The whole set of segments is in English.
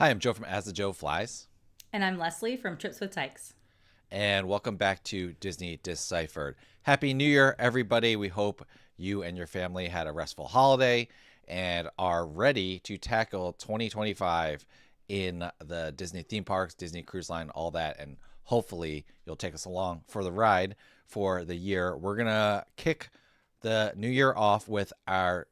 Hi, I'm Joe from As the Joe Flies, And I'm Leslie from Trips with Tykes. and welcome back to Disney Deciphered. Happy New Year, everybody. We hope you and your family had a restful holiday and are ready to tackle 2025 in the Disney theme parks, Disney Cruise Line, all that. And hopefully, you'll take us along for the ride for the year. We're going to kick the new year off with our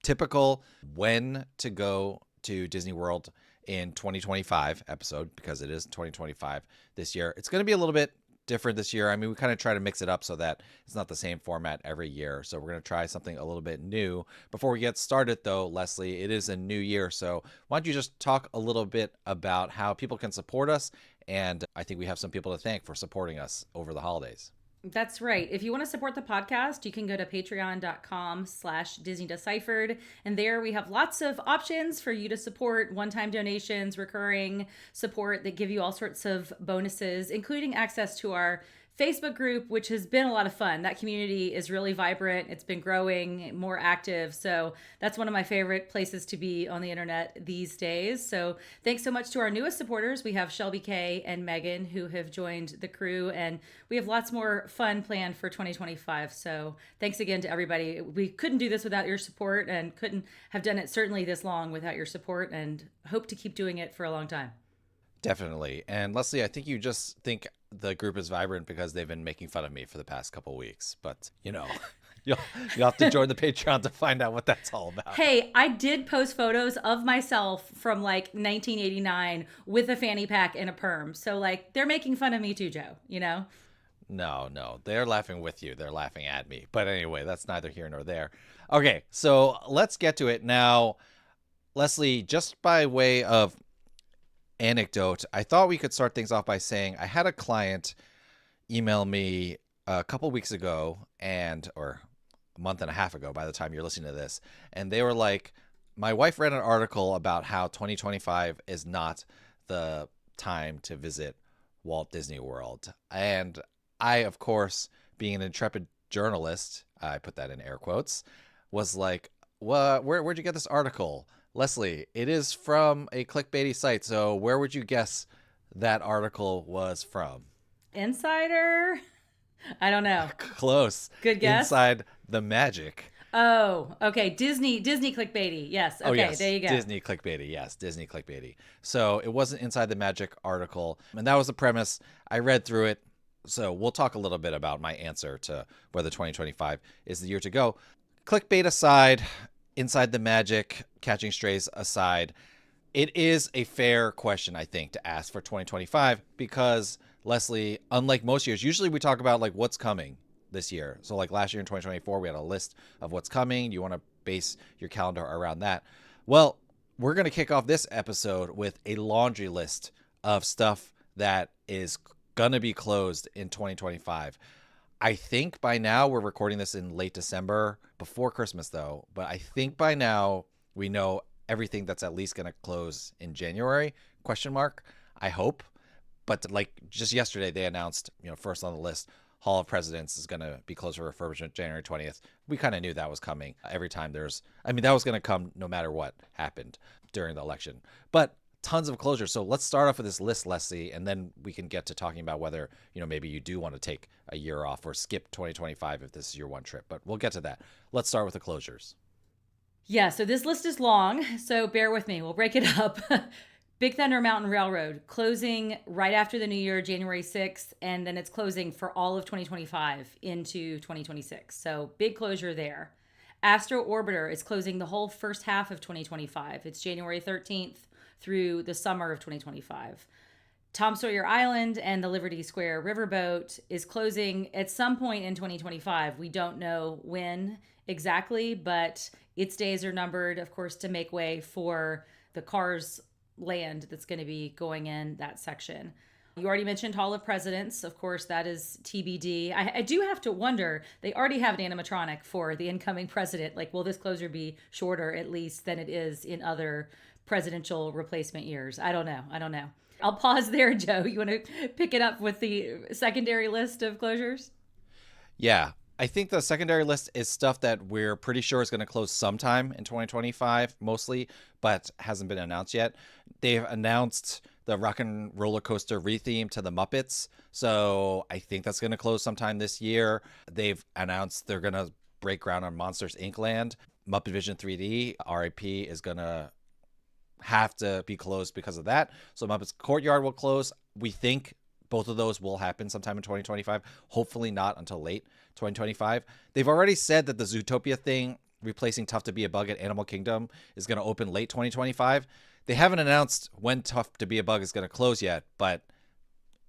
typical when to go to Disney World in 2025 episode, because it is 2025 this year. It's going to be a little bit different this year. I mean, we kind of try to mix it up so that it's not the same format every year. So we're going to try something a little bit new. Before we get started, though, Leslie, it is a new year. So why don't you just talk a little bit about how people can support us? And I think we have some people to thank for supporting us over the holidays. That's right. If you want to support the podcast, you can go to patreon.com/Disney Deciphered. And there we have lots of options for you to support one-time donations, recurring support that give you all sorts of bonuses, including access to our Facebook group, which has been a lot of fun. That community is really vibrant. It's been growing, more active. So that's one of my favorite places to be on the internet these days. So thanks so much to our newest supporters. We have Shelby K and Megan who have joined the crew, and we have lots more fun planned for 2025. So thanks again to everybody. We couldn't do this without your support and couldn't have done it certainly this long without your support, and hope to keep doing it for a long time. Definitely. And Leslie, I think you just think the group is vibrant because they've been making fun of me for the past couple weeks. But, you'll, you'll have to join the Patreon to find out what that's all about. Hey, I did post photos of myself from like 1989 with a fanny pack and a perm. So like they're making fun of me too, Joe. No, they're laughing with you. They're laughing at me. But anyway, that's neither here nor there. Okay, so let's get to it. Now, Leslie, just by way of anecdote, I thought we could start things off by saying I had a client email me a couple weeks ago or a month and a half ago by the time you're listening to this, and they were like, my wife read an article about how 2025 is not the time to visit Walt Disney World. And I, of course, being an intrepid journalist, I put that in air quotes, was like, well, where'd you get this article? Leslie, it is from a clickbaity site. So where would you guess that article was from? Insider? I don't know. Close. Good guess. Inside the Magic. Oh, okay. Disney clickbaity. Yes. Okay, Oh, yes. there you go. Disney clickbaity. Yes, Disney clickbaity. So it wasn't Inside the Magic article. And that was the premise. I read through it. So we'll talk a little bit about my answer to whether 2025 is the year to go. Clickbait aside, Inside the Magic, Catching Strays aside, it is a fair question, I think, to ask for 2025 because, Leslie, unlike most years, usually we talk about like what's coming this year. So like last year in 2024, we had a list of what's coming. You want to base your calendar around that. Well, we're going to kick off this episode with a laundry list of stuff that is going to be closed in 2025. I think by now, we're recording this in late December, before Christmas though, but I think by now we know everything that's at least going to close in January, question mark, I hope. But like just yesterday, they announced, first on the list, Hall of Presidents is going to be closed for refurbishment January 20th. We kind of knew that was coming every time that was going to come no matter what happened during the election. But tons of closure. So let's start off with this list, Leslie, and then we can get to talking about whether, maybe you do want to take a year off or skip 2025 if this is your one trip. But we'll get to that. Let's start with the closures. Yeah, so this list is long, so bear with me. We'll break it up. Big Thunder Mountain Railroad closing right after the new year, January 6th, and then it's closing for all of 2025 into 2026. So big closure there. Astro Orbiter is closing the whole first half of 2025. It's January 13th through the summer of 2025. Tom Sawyer Island and the Liberty Square Riverboat is closing at some point in 2025. We don't know when exactly, but its days are numbered, of course, to make way for the Cars land that's going to be going in that section. You already mentioned Hall of Presidents. Of course, that is TBD. I do have to wonder, they already have an animatronic for the incoming president. Like, will this closure be shorter at least than it is in other presidential replacement years? I don't know. I'll pause there, Joe. You want to pick it up with the secondary list of closures? Yeah. I think the secondary list is stuff that we're pretty sure is going to close sometime in 2025, mostly, but hasn't been announced yet. They've announced the Rock and Roller Coaster retheme to the Muppets, so I think that's going to close sometime this year. They've announced they're going to break ground on Monsters Inc. Land. Muppet Vision 3D, RIP, is going to have to be closed because of that. So Muppets Courtyard will close. We think both of those will happen sometime in 2025. Hopefully not until late 2025. They've already said that the Zootopia thing, replacing Tough to Be a Bug at Animal Kingdom, is going to open late 2025. They haven't announced when Tough to Be a Bug is going to close yet, but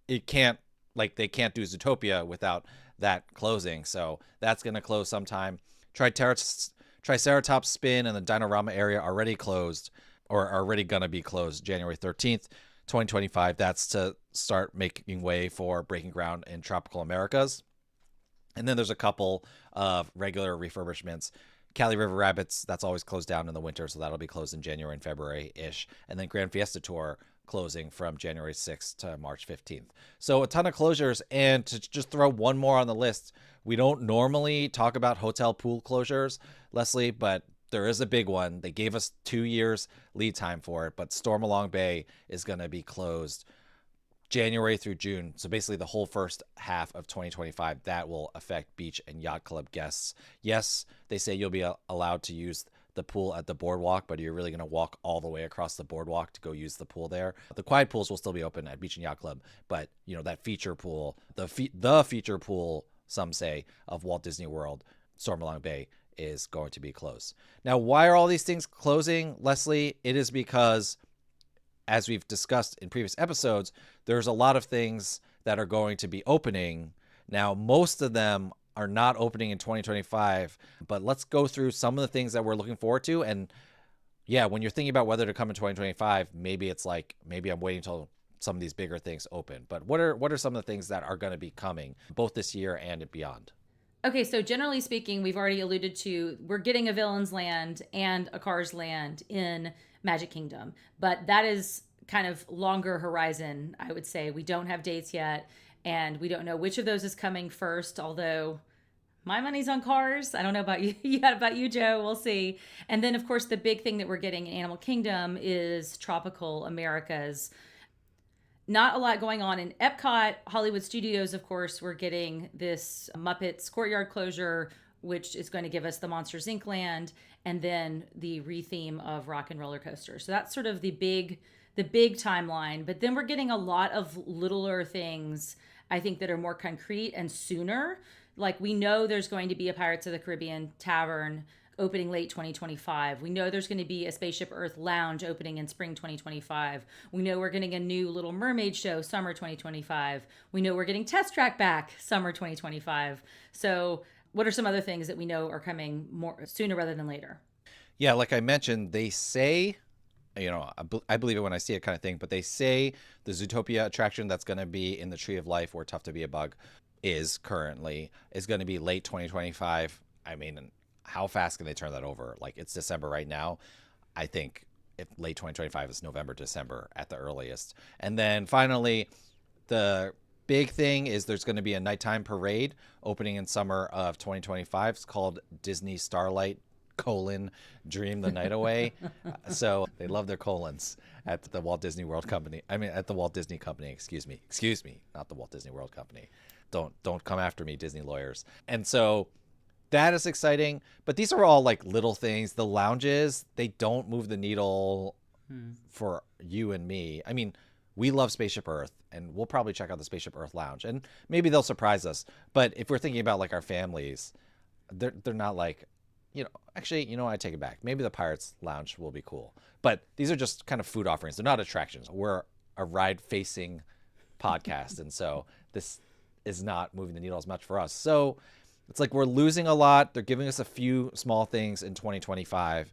it can't, like, they can't do Zootopia without that closing. So that's going to close sometime. Triceratops Spin and the Dinorama area already closed, or are already going to be closed January 13th, 2025. That's to start making way for breaking ground in Tropical Americas. And then there's a couple of regular refurbishments. Cali River Rabbits, that's always closed down in the winter, so that'll be closed in January and February-ish. And then Grand Fiesta Tour closing from January 6th to March 15th. So a ton of closures. And to just throw one more on the list, we don't normally talk about hotel pool closures, Leslie, but there is a big one. They gave us 2 years lead time for it, but Stormalong Bay is going to be closed January through June. So basically the whole first half of 2025, that will affect beach and yacht club guests. Yes, they say you'll be allowed to use the pool at the boardwalk, but you're really going to walk all the way across the boardwalk to go use the pool there. The quiet pools will still be open at Beach and Yacht Club, but you know, that feature pool, the feature pool, some say, of Walt Disney World, Stormalong Bay, is going to be closed. Now, why are all these things closing, Leslie? It is because, as we've discussed in previous episodes, there's a lot of things that are going to be opening. Now, most of them are not opening in 2025, but let's go through some of the things that we're looking forward to. And yeah, when you're thinking about whether to come in 2025, maybe it's like, maybe I'm waiting until some of these bigger things open. But what are some of the things that are going to be coming both this year and beyond? Okay, so generally speaking, we've already alluded to, we're getting a Villain's Land and a Cars Land in Magic Kingdom, but that is kind of longer horizon, I would say. We don't have dates yet, and we don't know which of those is coming first, although my money's on Cars. I don't know about you. Yeah, about you, Joe. We'll see. And then, of course, the big thing that we're getting in Animal Kingdom is Tropical Americas. Not a lot going on in Epcot. Hollywood Studios, of course, we're getting this Muppets Courtyard closure, which is going to give us the Monsters Inc. land, and then the retheme of Rock and Roller Coaster. So that's sort of the big timeline. But then we're getting a lot of littler things, I think, that are more concrete and sooner. Like, we know there's going to be a Pirates of the Caribbean tavern opening late 2025. We know there's going to be a Spaceship Earth lounge opening in spring 2025. We know we're getting a new Little Mermaid show summer 2025. We know we're getting Test Track back summer 2025. So what are some other things that we know are coming more sooner rather than later? Yeah, like I mentioned, they say, you know, I believe it when I see it kind of thing, but they say the Zootopia attraction that's going to be in the Tree of Life, where Tough to Be a Bug is currently, is going to be late 2025. I mean, how fast can they turn that over? Like, it's December right now. I think if late 2025 is November, December at the earliest. And then finally, the big thing is there's going to be a nighttime parade opening in summer of 2025. It's called Disney Starlight : Dream the Night Away. So they love their colons at the Walt Disney World Company. I mean, at the Walt Disney Company, excuse me, not the Walt Disney World Company. Don't come after me, Disney lawyers. And so that is exciting, but these are all like little things. The lounges, they don't move the needle for you and me. I mean, we love Spaceship Earth, and we'll probably check out the Spaceship Earth lounge, and maybe they'll surprise us. But if we're thinking about like our families, they're not like, you know, actually, you know, I take it back. Maybe the Pirates lounge will be cool, but these are just kind of food offerings. They're not attractions. We're a ride-facing podcast, and so this is not moving the needle as much for us. So it's like we're losing a lot. They're giving us a few small things in 2025,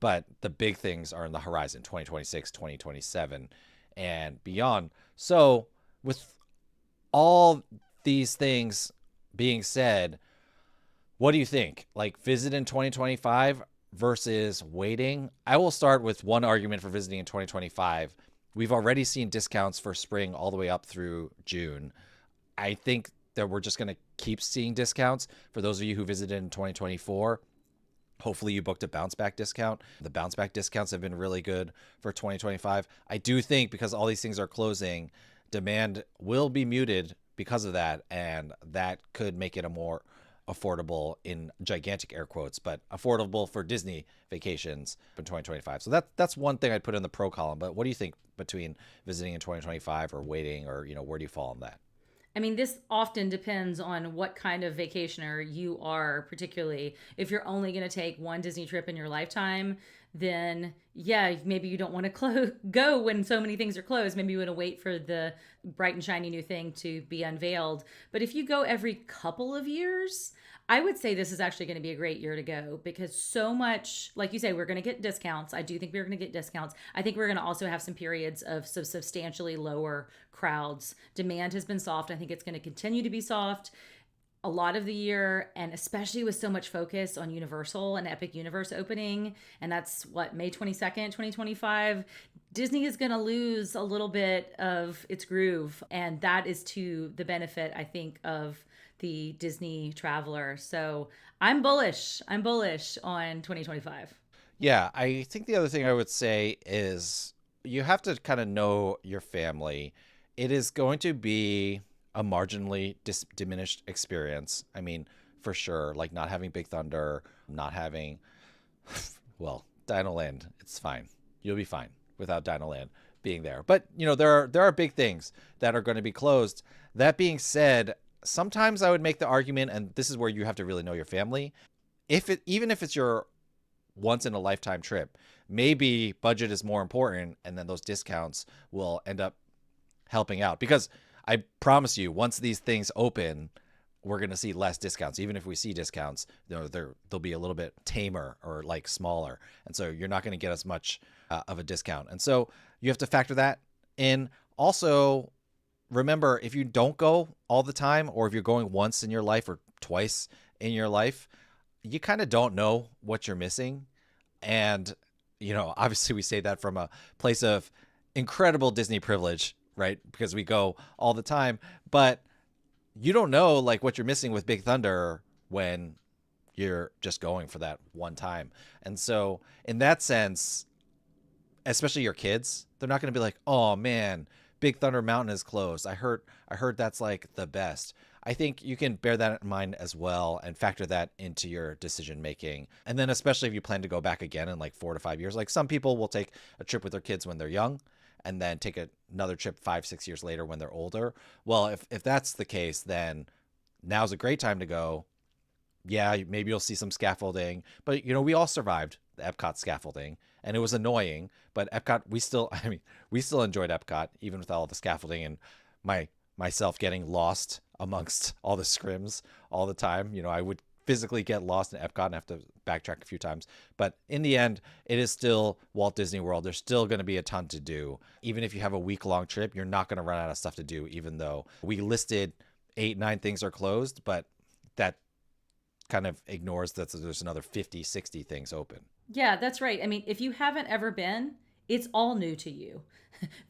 but the big things are in the horizon, 2026, 2027, and beyond. So with all these things being said, what do you think? Like, visit in 2025 versus waiting? I will start with one argument for visiting in 2025. We've already seen discounts for spring all the way up through June. I think that we're just going to keep seeing discounts. For those of you who visited in 2024, hopefully you booked a bounce back discount. The bounce back discounts have been really good for 2025. I do think because all these things are closing, demand will be muted because of that, and that could make it a more affordable, in gigantic air quotes, but affordable for Disney vacations in 2025. So that's one thing I'd put in the pro column. But what do you think between visiting in 2025 or waiting, or where do you fall on that? I mean, this often depends on what kind of vacationer you are, particularly if you're only going to take one Disney trip in your lifetime, then yeah, maybe you don't want to go when so many things are closed. Maybe you want to wait for the bright and shiny new thing to be unveiled. But if you go every couple of years, I would say this is actually going to be a great year to go, because so much, like you say, we're going to get discounts. I do think we're going to get discounts. I think we're going to also have some periods of substantially lower crowds. Demand has been soft. I think it's going to continue to be soft a lot of the year, and especially with so much focus on Universal and Epic Universe opening, and that's what, May 22nd, 2025. Disney is going to lose a little bit of its groove, and that is to the benefit, I think, of the Disney traveler. So I'm bullish. I'm bullish on 2025. Yeah, I think the other thing I would say is you have to kind of know your family. It is going to be a marginally diminished experience. I mean, for sure, like not having Big Thunder, not having, well, Dino Land, it's fine. You'll be fine without Dino Land being there. But, there are big things that are going to be closed. That being said, sometimes I would make the argument, and this is where you have to really know your family. Even if it's your once in a lifetime trip, maybe budget is more important, and then those discounts will end up helping out. Because I promise you, once these things open, we're going to see less discounts. Even if we see discounts, they'll be a little bit tamer or like smaller. And so you're not going to get as much of a discount. And so you have to factor that in. Also, remember, if you don't go all the time, or if you're going once in your life or twice in your life, you kind of don't know what you're missing. And, obviously we say that from a place of incredible Disney privilege, right? Because we go all the time, but you don't know like what you're missing with Big Thunder when you're just going for that one time. And so in that sense, especially your kids, they're not going to be like, oh man, Big Thunder Mountain is closed. I heard that's like the best. I think you can bear that in mind as well and factor that into your decision making. And then especially if you plan to go back again in like 4 to 5 years, like some people will take a trip with their kids when they're young and then take another trip 5-6 years later when they're older. Well, if that's the case, then now's a great time to go. Yeah, maybe you'll see some scaffolding, but we all survived the Epcot scaffolding, and it was annoying, but Epcot, we still enjoyed Epcot even with all the scaffolding, and myself getting lost amongst all the scrims all the time. I would physically get lost in Epcot and have to backtrack a few times. But in the end, it is still Walt Disney World. There's still going to be a ton to do. Even if you have a week-long trip, you're not going to run out of stuff to do, even though we listed 8-9 things are closed, but that kind of ignores that there's another 50-60 things open. Yeah, that's right. I mean, if you haven't ever been, it's all new to you.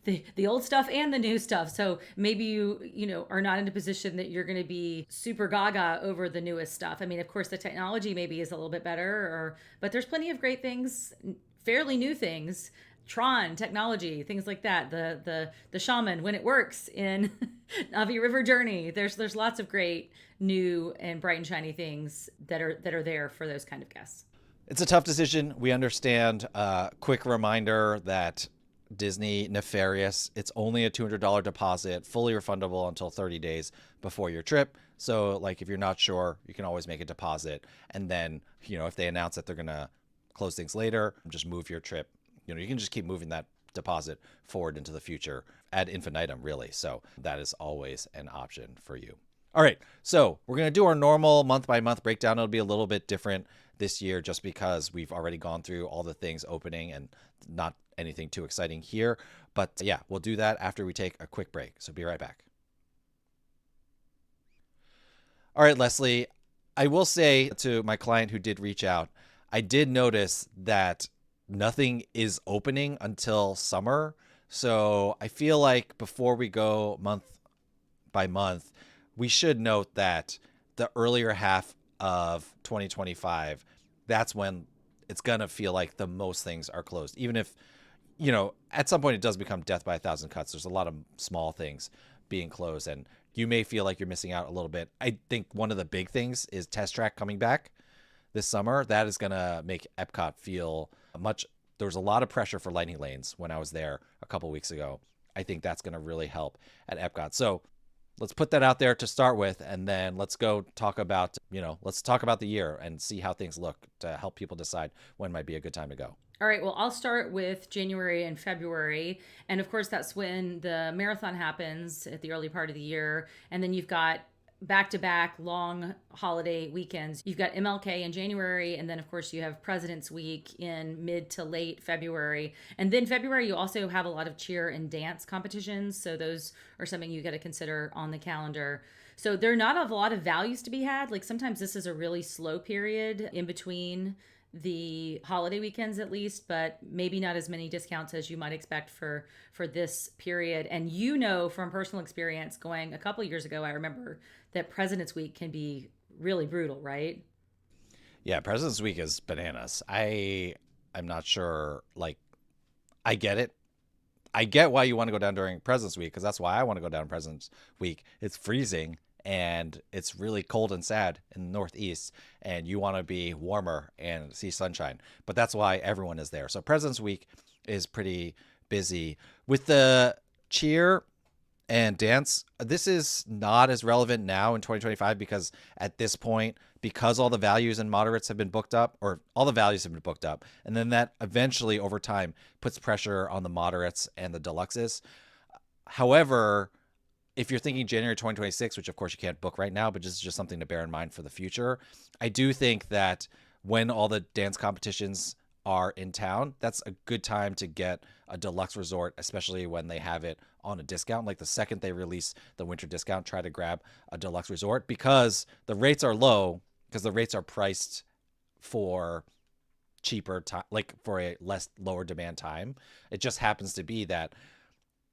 The old stuff and the new stuff. So maybe you are not in a position that you're going to be super gaga over the newest stuff. I mean, of course, the technology maybe is a little bit better, but there's plenty of great things, fairly new things. Tron technology, things like that. The shaman when it works in Navi River Journey. There's lots of great new and bright and shiny things that are there for those kind of guests. It's a tough decision. We understand. Quick reminder that Disney nefarious. It's only a $200 deposit, fully refundable until 30 days before your trip. So like if you're not sure, you can always make a deposit. And then, if they announce that they're going to close things later, just move your trip. You can just keep moving that deposit forward into the future ad infinitum, really. So that is always an option for you. All right. So we're going to do our normal month by month breakdown. It'll be a little bit different this year just because we've already gone through all the things opening and not anything too exciting here. But yeah, we'll do that after we take a quick break. So be right back. All right, Leslie, I will say to my client who did reach out, I did notice that nothing is opening until summer. So I feel like before we go month by month, we should note that the earlier half of 2025, that's when it's going to feel like the most things are closed. Even if, at some point it does become death by a thousand cuts. There's a lot of small things being closed, and you may feel like you're missing out a little bit. I think one of the big things is Test Track coming back this summer. That is going to make Epcot feel much. There was a lot of pressure for Lightning Lanes when I was there a couple weeks ago. I think that's going to really help at Epcot. So let's put that out there to start with, and then let's go talk about, let's talk about the year and see how things look to help people decide when might be a good time to go. All right, well, I'll start with January and February. And of course, that's when the marathon happens at the early part of the year. And then you've got back-to-back long holiday weekends. You've got MLK in January, and then of course you have President's Week in mid to late February. And then February, you also have a lot of cheer and dance competitions. So those are something you got to consider on the calendar. So there are not a lot of values to be had. Like sometimes this is a really slow period in between the holiday weekends at least, but maybe not as many discounts as you might expect for this period. And from personal experience, going a couple years ago, I remember that President's Week can be really brutal, right? Yeah, President's Week is bananas. I'm not sure, like, I get it. I get why you want to go down during President's Week, because that's why I want to go down President's Week. It's freezing and it's really cold and sad in the Northeast, and you want to be warmer and see sunshine. But that's why everyone is there. So President's Week is pretty busy. With the cheer and dance, this is not as relevant now in 2025 because at this point, because all the values and moderates have been booked up, or all the values have been booked up, and then that eventually over time puts pressure on the moderates and the deluxes. However, if you're thinking January 2026, which of course you can't book right now, but just something to bear in mind for the future, I do think that when all the dance competitions are in town, that's a good time to get a deluxe resort, especially when they have it on a discount. Like the second they release the winter discount, try to grab a deluxe resort because the rates are low, because the rates are priced for cheaper time, like for a lower demand time. It just happens to be that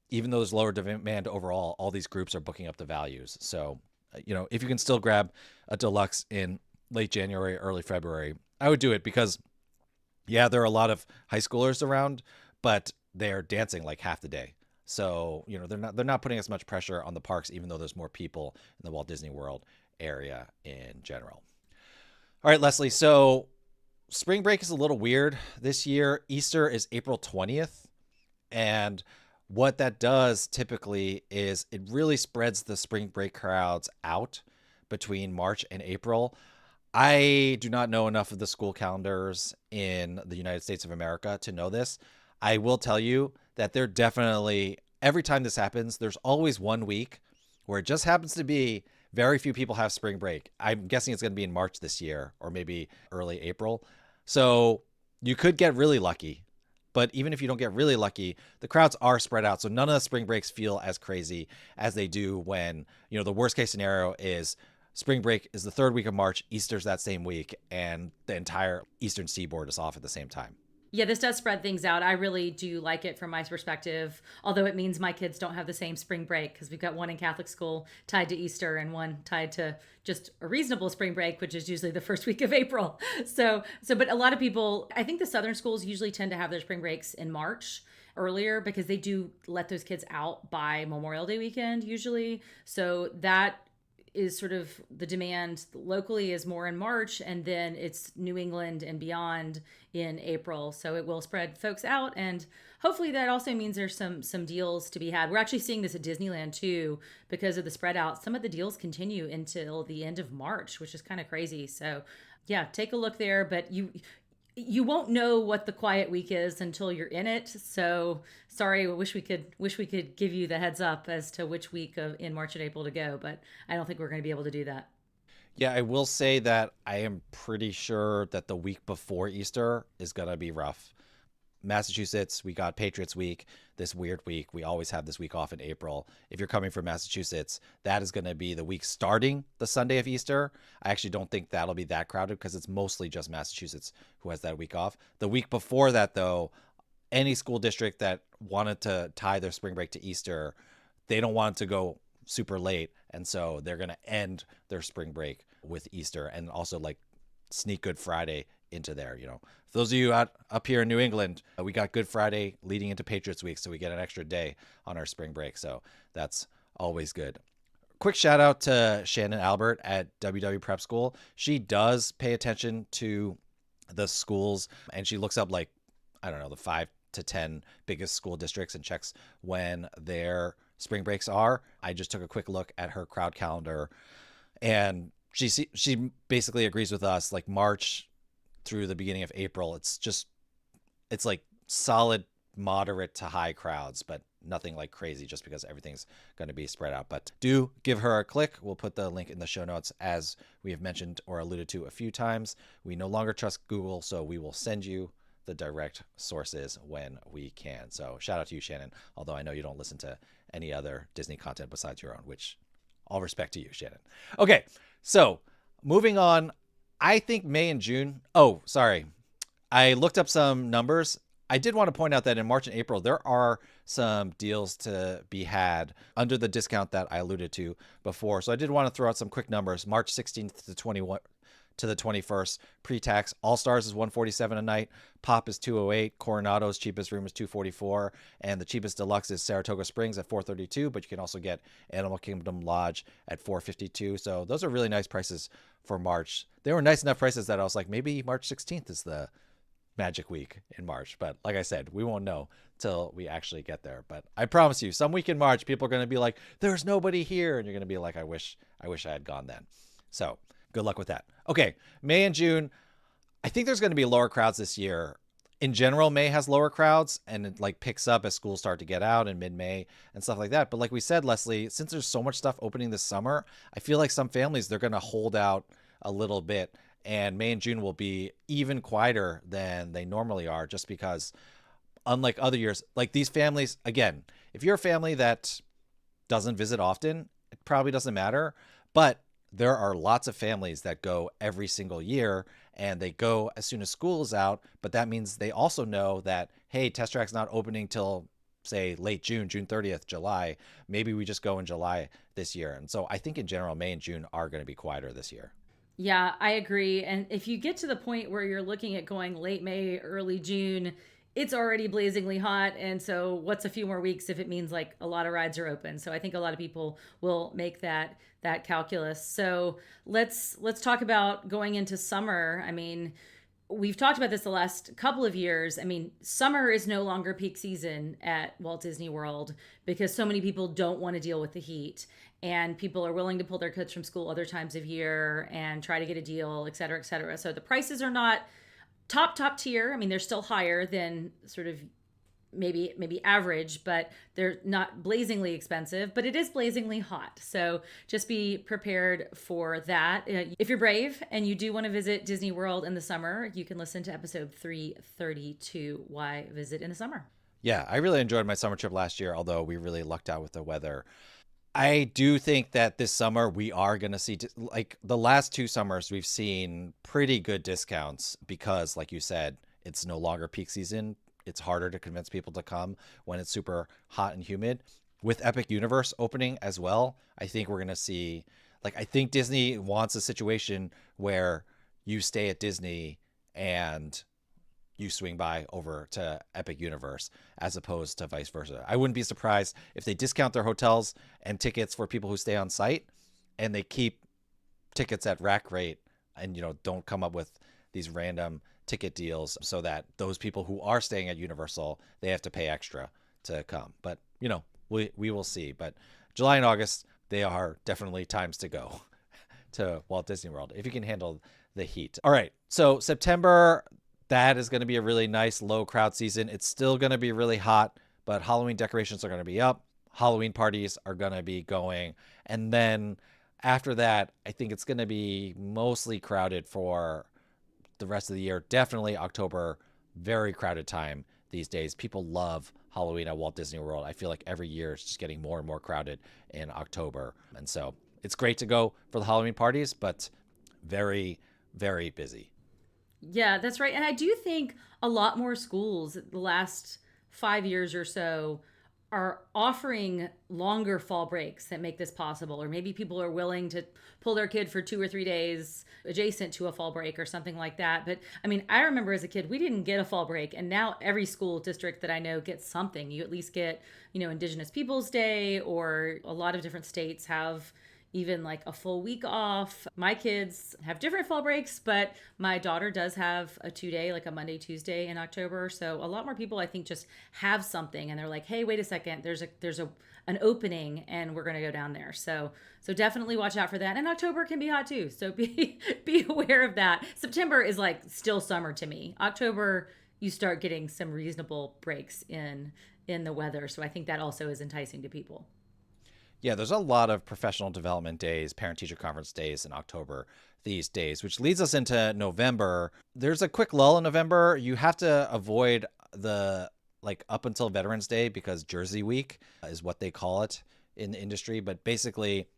even though there's lower demand overall, all these groups are booking up the values. So, if you can still grab a deluxe in late January, early February, I would do it because, yeah, there are a lot of high schoolers around, but they're dancing like half the day. So, they're not putting as much pressure on the parks, even though there's more people in the Walt Disney World area in general. All right, Leslie. So spring break is a little weird this year. Easter is April 20th. And what that does typically is it really spreads the spring break crowds out between March and April. I do not know enough of the school calendars in the United States of America to know this. I will tell you that they're definitely, every time this happens, there's always 1 week where it just happens to be very few people have spring break. I'm guessing it's going to be in March this year or maybe early April. So you could get really lucky. But even if you don't get really lucky, the crowds are spread out. So none of the spring breaks feel as crazy as they do when, the worst case scenario is spring break is the third week of March, Easter's that same week, and the entire Eastern Seaboard is off at the same time. Yeah, this does spread things out. I really do like it from my perspective, although it means my kids don't have the same spring break because we've got one in Catholic school tied to Easter and one tied to just a reasonable spring break, which is usually the first week of April. But a lot of people, I think the Southern schools usually tend to have their spring breaks in March earlier because they do let those kids out by Memorial Day weekend usually. So that is sort of the demand locally is more in March, and then it's New England and beyond in April. So it will spread folks out, and hopefully that also means there's some deals to be had. We're actually seeing this at Disneyland too because of the spread out. Some of the deals continue until the end of March, which is kind of crazy. So yeah, take a look there, but you won't know what the quiet week is until you're in it. So sorry, I wish we could give you the heads up as to which week in March and April to go, but I don't think we're going to be able to do that. Yeah, I will say that I am pretty sure that the week before Easter is going to be rough. Massachusetts, we got Patriots Week, this weird week. We always have this week off in April. If you're coming from Massachusetts, that is going to be the week starting the Sunday of Easter. I actually don't think that'll be that crowded because it's mostly just Massachusetts who has that week off. The week before that, though, any school district that wanted to tie their spring break to Easter, they don't want it to go super late. And so they're going to end their spring break with Easter and also like sneak Good Friday into there. For those of you up here in New England, we got Good Friday leading into Patriots week. So we get an extra day on our spring break. So that's always good. Quick shout out to Shannon Albert at WW Prep School. She does pay attention to the schools and she looks up like, I don't know, the 5 to 10 biggest school districts and checks when their spring breaks are. I just took a quick look at her crowd calendar and she basically agrees with us, like March through the beginning of April. It's like solid moderate to high crowds, but nothing like crazy just because everything's going to be spread out. But do give her a click. We'll put the link in the show notes. As we have mentioned or alluded to a few times, we no longer trust Google, so we will send you the direct sources when we can. So shout out to you, Shannon, although I know you don't listen to any other Disney content besides your own, which all respect to you, Shannon. Okay, so moving on. I think May and June. Oh, sorry. I looked up some numbers. I did want to point out that in March and April, there are some deals to be had under the discount that I alluded to before. So I did want to throw out some quick numbers. March 16th to 21 to the 21st, pre-tax. All Stars is $147 a night. Pop is $208. Coronado's cheapest room is $244, and the cheapest deluxe is Saratoga Springs at $432. But you can also get Animal Kingdom Lodge at $452. So those are really nice prices for March. They were nice enough prices that I was like, maybe March 16th is the magic week in March. But like I said, we won't know till we actually get there. But I promise you, some week in March, people are going to be like, there's nobody here. And you're going to be like, I wish I had gone then. So good luck with that. Okay, May and June. I think there's going to be lower crowds this year. In general, May has lower crowds and it like picks up as schools start to get out in mid-May and stuff like that. But like we said, Leslie, since there's so much stuff opening this summer, I feel like some families, they're going to hold out a little bit, and May and June will be even quieter than they normally are, just because unlike other years, like these families, again, if you're a family that doesn't visit often, it probably doesn't matter. But there are lots of families that go every single year and they go as soon as school is out. But that means they also know that, hey, Test Track's not opening till say late June, June 30th, July. Maybe we just go in July this year. And so I think in general, May and June are going to be quieter this year. Yeah, I agree. And if you get to the point where you're looking at going late May, early June, it's already blazingly hot. And so what's a few more weeks if it means like a lot of rides are open? So I think a lot of people will make that calculus. So let's talk about going into summer. I mean, we've talked about this the last couple of years. I mean, summer is no longer peak season at Walt Disney World because so many people don't want to deal with the heat, and people are willing to pull their kids from school other times of year and try to get a deal, et cetera, et cetera. So the prices are not top tier. I mean, they're still higher than sort of maybe average, but they're not blazingly expensive, but it is blazingly hot. So just be prepared for that. If you're brave and you do want to visit Disney World in the summer, you can listen to episode 332, Why Visit in the Summer. Yeah, I really enjoyed my summer trip last year, although we really lucked out with the weather. I do think that this summer we are going to see, like the last 2 summers, we've seen pretty good discounts because, like you said, it's no longer peak season. It's harder to convince people to come when it's super hot and humid. With Epic Universe opening as well, I think we're going to see, like, I think Disney wants a situation where you stay at Disney and you swing by over to Epic Universe as opposed to vice versa. I wouldn't be surprised if they discount their hotels and tickets for people who stay on site and they keep tickets at rack rate and, don't come up with these random ticket deals so that those people who are staying at Universal, they have to pay extra to come. But, we will see. But July and August, they are definitely times to go to Walt Disney World if you can handle the heat. All right. So September, that is going to be a really nice low crowd season. It's still going to be really hot, but Halloween decorations are going to be up. Halloween parties are going to be going. And then after that, I think it's going to be mostly crowded for the rest of the year. Definitely October, very crowded time these days. People love Halloween at Walt Disney World. I feel like every year it's just getting more and more crowded in October. And so it's great to go for the Halloween parties, but very, very busy. Yeah, that's right. And I do think a lot more schools the last 5 years or so are offering longer fall breaks that make this possible, or maybe people are willing to pull their kid for 2 or 3 days adjacent to a fall break or something like that. But I mean, I remember as a kid we didn't get a fall break, and now every school district that I know gets something. You at least get, Indigenous Peoples Day, or a lot of different states have even like a full week off. My kids have different fall breaks, but my daughter does have a 2 day, like a Monday, Tuesday in October. So a lot more people, I think, just have something and they're like, hey, wait a second, there's an opening and we're gonna go down there. So definitely watch out for that. And October can be hot too. So be aware of that. September is like still summer to me. October, you start getting some reasonable breaks in the weather. So I think that also is enticing to people. Yeah, there's a lot of professional development days, parent teacher conference days in October these days, which leads us into November. There's a quick lull in November. You have to avoid the like up until Veterans Day because Jersey Week is what they call it in the industry. But basically,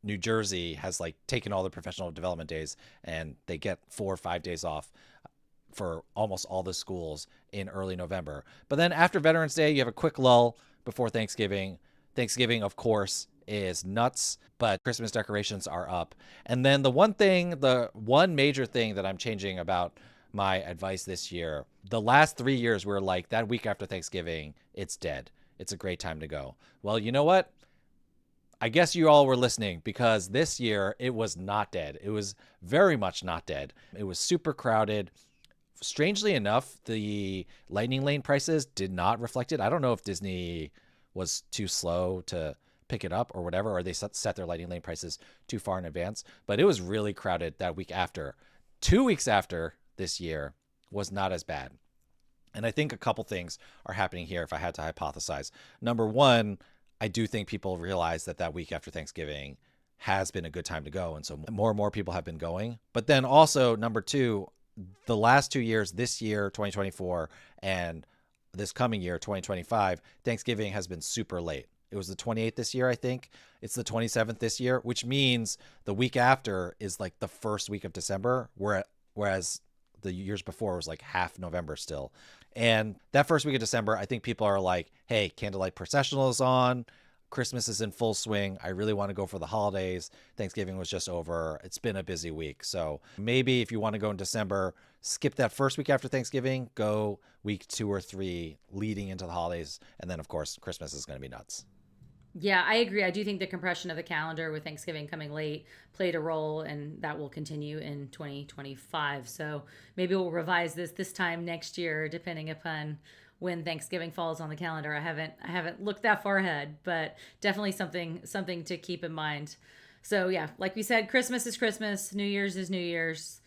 New Jersey has like taken all the professional development days and they get 4 or 5 days off for almost all the schools in early November. But then after Veterans Day, you have a quick lull before Thanksgiving. Thanksgiving, of course, is nuts, but Christmas decorations are up. And then the one major thing that I'm changing about my advice this year, the last 3 years were like that week after Thanksgiving, it's dead. It's a great time to go. Well, you know what? I guess you all were listening because this year it was not dead. It was very much not dead. It was super crowded. Strangely enough, the Lightning Lane prices did not reflect it. I don't know if Disney was too slow to pick it up or whatever, or they set their Lightning Lane prices too far in advance, but it was really crowded that week after. 2 weeks after this year was not as bad. And I think a couple things are happening here if I had to hypothesize. Number one, I do think people realize that week after Thanksgiving has been a good time to go. And so more and more people have been going. But then also, number two, the last 2 years, this year, 2024, and this coming year, 2025, Thanksgiving has been super late. It was the 28th this year, I think. It's the 27th this year, which means the week after is like the first week of December, whereas the years before was like half November still. And that first week of December, I think people are like, hey, Candlelight Processional is on. Christmas is in full swing. I really want to go for the holidays. Thanksgiving was just over. It's been a busy week. So maybe if you want to go in December, skip that first week after Thanksgiving, go week 2 or 3 leading into the holidays. And then, of course, Christmas is going to be nuts. Yeah, I agree. I do think the compression of the calendar with Thanksgiving coming late played a role, and that will continue in 2025. So maybe we'll revise this time next year, depending upon when Thanksgiving falls on the calendar. I haven't looked that far ahead, but definitely something to keep in mind. So yeah, like we said, Christmas is Christmas, New Year's is New Year's.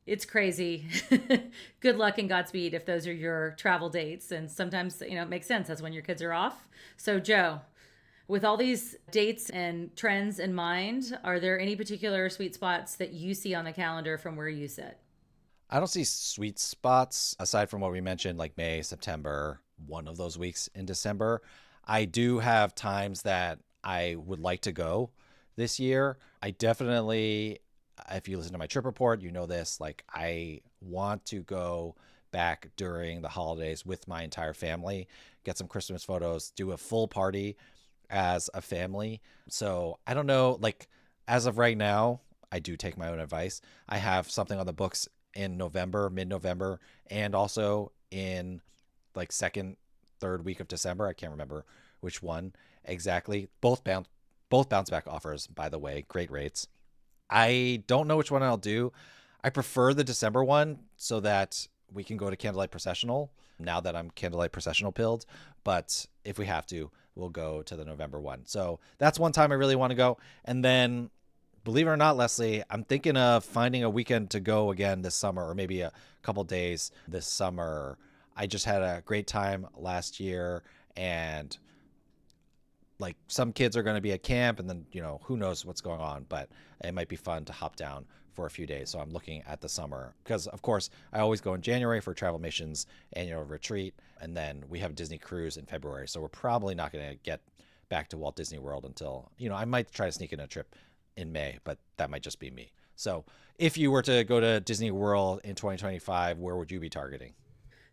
It's crazy. Good luck and Godspeed if those are your travel dates. And sometimes, it makes sense. That's when your kids are off. So Joe, with all these dates and trends in mind, are there any particular sweet spots that you see on the calendar from where you sit? I don't see sweet spots aside from what we mentioned, like May, September, one of those weeks in December. I do have times that I would like to go this year. I definitely, if you listen to my trip report, you know this, like I want to go back during the holidays with my entire family, get some Christmas photos, do a full party as a family. So I don't know, like as of right now, I do take my own advice. I have something on the books in November, mid-November, and also in like second, third week of December. I can't remember which one exactly. Both bounce back offers, by the way, great rates. I don't know which one I'll do. I prefer the December one so that we can go to Candlelight Processional now that I'm Candlelight Processional pilled. But if we have to, we'll go to the November one. So that's one time I really want to go. And then, believe it or not, Leslie, I'm thinking of finding a weekend to go again this summer, or maybe a couple days this summer. I just had a great time last year, and like some kids are going to be at camp, and then who knows what's going on, but it might be fun to hop down for a few days. So I'm looking at the summer because, of course, I always go in January for Travel Missions annual retreat, and then we have a Disney cruise in February. So we're probably not going to get back to Walt Disney World until I might try to sneak in a trip in May, but that might just be me. So if you were to go to Disney World in 2025, where would you be targeting?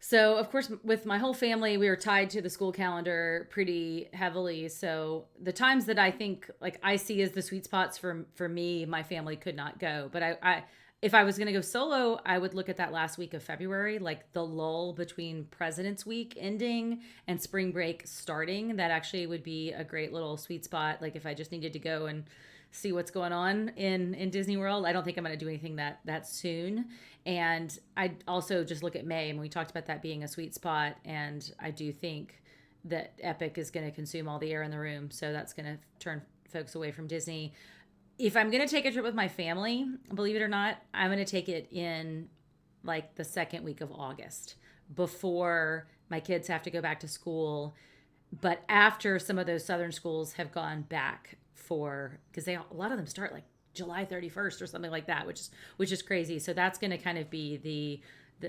So, of course, with my whole family, we were tied to the school calendar pretty heavily. So, the times that I think like I see as the sweet spots for me, my family could not go. But I if I was going to go solo, I would look at that last week of February, like the lull between President's Week ending and spring break starting. That actually would be a great little sweet spot. Like if I just needed to go and see what's going on in Disney World. I don't think I'm going to do anything that soon. And I also just look at May, and we talked about that being a sweet spot. And I do think that Epic is going to consume all the air in the room, so that's going to turn folks away from Disney. If I'm going to take a trip with my family, believe it or not, I'm going to take it in like the second week of August before my kids have to go back to school, but after some of those southern schools have gone back for, because they a lot of them start like July 31st or something like that, which is crazy. So that's going to kind of be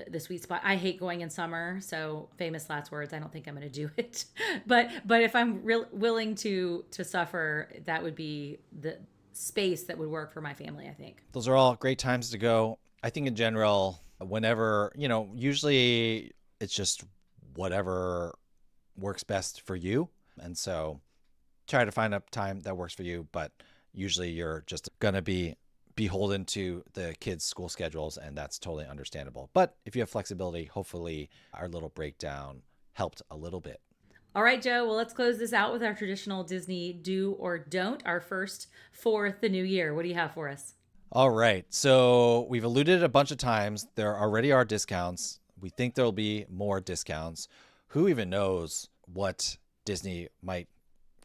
the sweet spot. I hate going in summer, so famous last words. I don't think I'm going to do it. but if I'm willing to suffer, that would be the space that would work for my family, I think. Those are all great times to go. I think in general, whenever, usually it's just whatever works best for you. And so try to find a time that works for you, but usually you're just going to be beholden to the kids' school schedules, and that's totally understandable. But if you have flexibility, hopefully our little breakdown helped a little bit. All right, Joe. Well, let's close this out with our traditional Disney do or don't, our first for the new year. What do you have for us? All right. So we've alluded a bunch of times. There already are discounts. We think there'll be more discounts. Who even knows what Disney might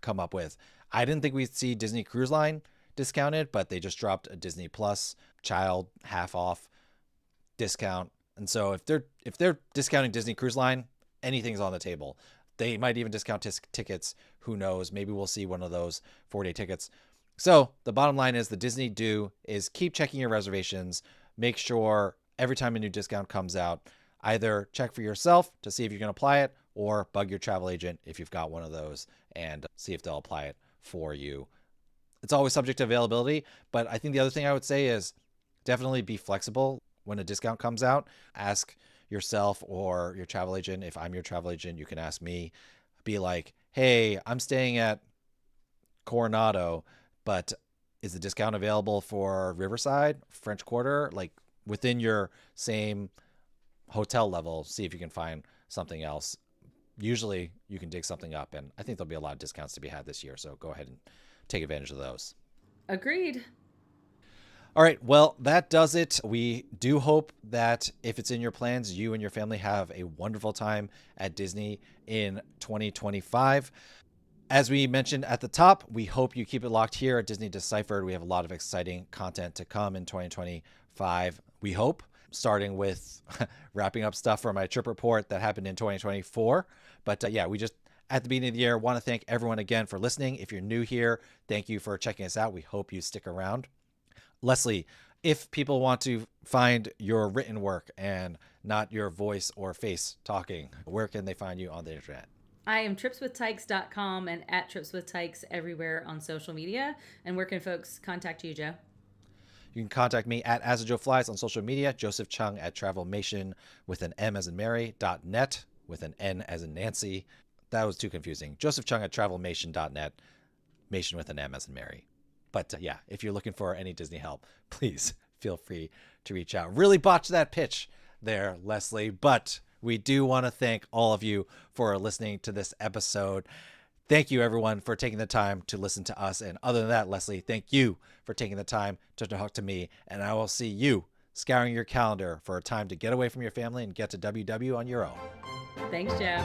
come up with? I didn't think we'd see Disney Cruise Line discounted, but they just dropped a Disney Plus child half off discount. And so if they're discounting Disney Cruise Line, anything's on the table. They might even discount tickets. Who knows? Maybe we'll see one of those 4-day tickets. So the bottom line is the Disney do is keep checking your reservations. Make sure every time a new discount comes out, either check for yourself to see if you can apply it, or bug your travel agent if you've got one of those and see if they'll apply it for you. It's always subject to availability, but I think the other thing I would say is definitely be flexible when a discount comes out. Ask yourself or your travel agent. If I'm your travel agent, you can ask me. Be like, hey, I'm staying at Coronado, but is the discount available for Riverside, French Quarter? Like within your same hotel level, see if you can find something else. Usually you can dig something up, and I think there'll be a lot of discounts to be had this year. So go ahead and take advantage of those. Agreed. All right. Well, that does it. We do hope that if it's in your plans, you and your family have a wonderful time at Disney in 2025. As we mentioned at the top, we hope you keep it locked here at Disney Deciphered. We have a lot of exciting content to come in 2025, we hope, starting with wrapping up stuff for my trip report that happened in 2024. But yeah, we just at the beginning of the year want to thank everyone again for listening. If you're new here, thank you for checking us out. We hope you stick around. Leslie, if people want to find your written work and not your voice or face talking, where can they find you on the internet? I am tripswithtykes.com and at tripswithtykes everywhere on social media. And where can folks contact you, Joe? You can contact me at AsAJoeFlies on social media, Joseph Chung at Travelmation with an M as in Mary, .net with an N as in Nancy. That was too confusing. Joseph Chung at Travelmation.net, Mation with an M as in Mary. But yeah, if you're looking for any Disney help, please feel free to reach out. Really botched that pitch there, Leslie, but we do want to thank all of you for listening to this episode. Thank you, everyone, for taking the time to listen to us. And other than that, Leslie, thank you for taking the time to talk to me. And I will see you scouring your calendar for a time to get away from your family and get to WW on your own. Thanks, Joe.